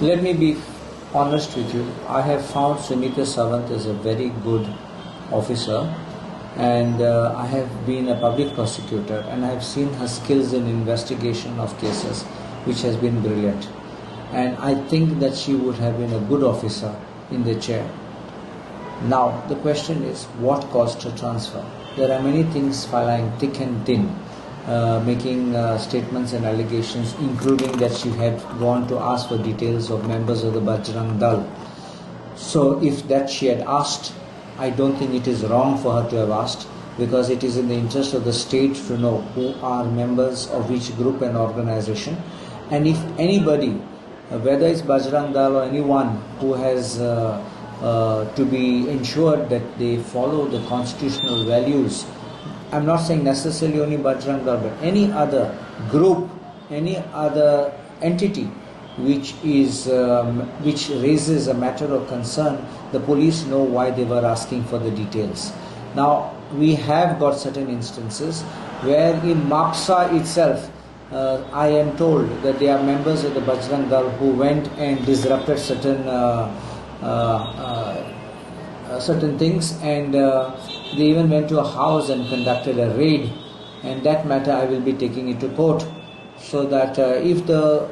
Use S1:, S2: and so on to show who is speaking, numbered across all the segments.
S1: Let me be honest with you. I have found Sunita Sawant as a very good officer, and I have been a public prosecutor, and I have seen her skills in investigation of cases, which has been brilliant. And I think that she would have been a good officer in the chair. Now, the question is, what caused her transfer? There are many things flying thick and thin, making statements and allegations, including that she had gone to ask for details of members of the Bajrang Dal. So if that she had asked, I don't think it is wrong for her to have asked, because it is in the interest of the state to know who are members of each group and organization. And if anybody, whether it's Bajrang Dal or anyone who has to be ensured that they follow the constitutional values, I'm not saying necessarily only Bajrang Dal, but any other group, any other entity which raises a matter of concern, the police know why they were asking for the details. Now, we have got certain instances where in Mapsa itself, I am told that they are members of the Bajrang Dal who went and disrupted certain things, and they even went to a house and conducted a raid, and that matter I will be taking it to court, so that if the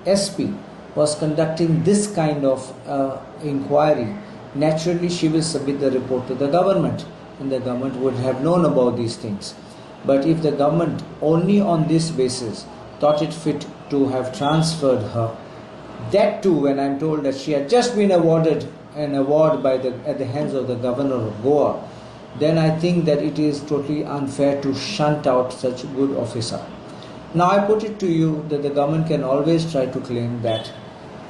S1: SP was conducting this kind of inquiry, naturally she will submit the report to the government, and the government would have known about these things. But if the government only on this basis thought it fit to have transferred her, that too when I'm told that she had just been awarded an award at the hands of the governor of Goa, then I think that it is totally unfair to shunt out such a good officer. Now I put it to you that the government can always try to claim that,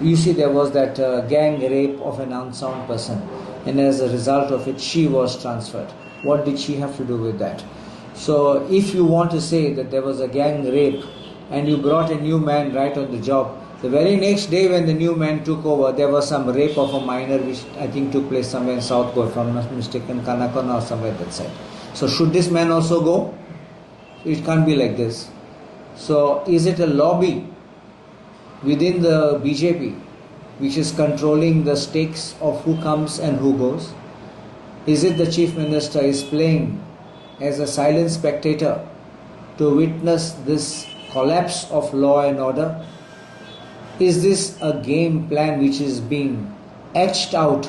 S1: you see, there was that gang rape of an unsound person, and as a result of it she was transferred. What did she have to do with that? So if you want to say that there was a gang rape and you brought a new man right on the job, the very next day when the new man took over, there was some rape of a minor which I think took place somewhere in South Goa, if I'm not mistaken, Kanakona or somewhere that side. So should this man also go? It can't be like this. So is it a lobby within the BJP which is controlling the stakes of who comes and who goes? Is it the Chief Minister is playing as a silent spectator to witness this collapse of law and order? Is this a game plan which is being etched out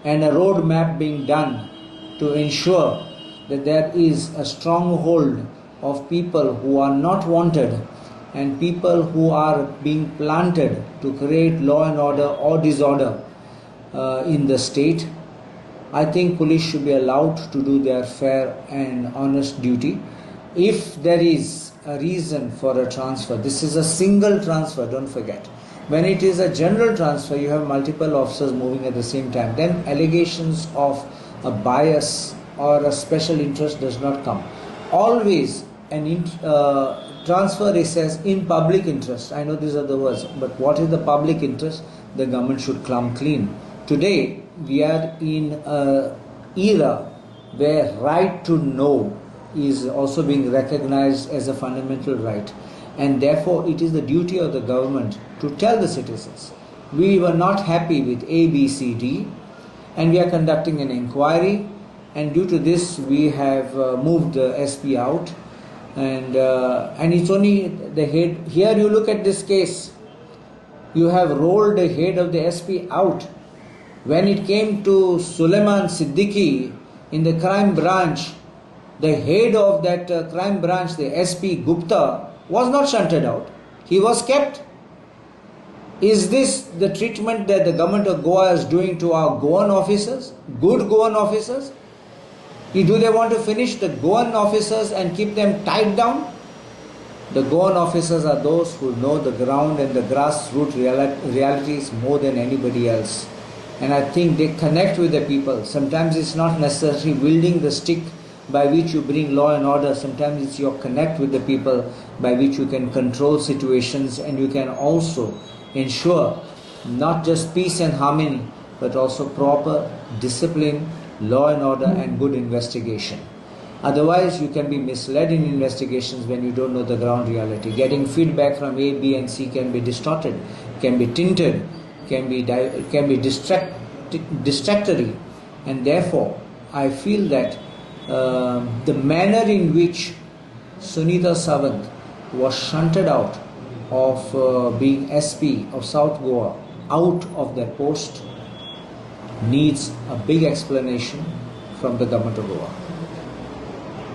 S1: and a roadmap being done to ensure that there is a stronghold of people who are not wanted and people who are being planted to create law and order or disorder in the state? I think police should be allowed to do their fair and honest duty. If there is a reason for a transfer, this is a single transfer, don't forget. When it is a general transfer, you have multiple officers moving at the same time, then allegations of a bias or a special interest does not come. Always an transfer is says in public interest. I know these are the words, but what is the public interest? The government should come clean. Today, we are in an era where right to know is also being recognized as a fundamental right, and therefore it is the duty of the government to tell the citizens, we were not happy with A, B, C, D, and we are conducting an inquiry, and due to this we have moved the SP out, and it's only the head. Here you look at this case, you have rolled the head of the SP out. When it came to Suleiman Siddiqui in the crime branch, the head of that crime branch, the SP Gupta, was not shunted out. He was kept. Is this the treatment that the government of Goa is doing to our Goan officers? Good Goan officers? Do they want to finish the Goan officers and keep them tied down? The Goan officers are those who know the ground and the grassroots realities more than anybody else. And I think they connect with the people. Sometimes it's not necessarily wielding the stick by which you bring law and order. Sometimes it's your connect with the people by which you can control situations, and you can also ensure not just peace and harmony, but also proper discipline, law and order, and good investigation. Otherwise, you can be misled in investigations when you don't know the ground reality. Getting feedback from A, B and C can be distorted, can be tinted, can be distractory, and therefore I feel that the manner in which Sunita Sawant was shunted out of being SP of South Goa, out of their post, needs a big explanation from the government of Goa.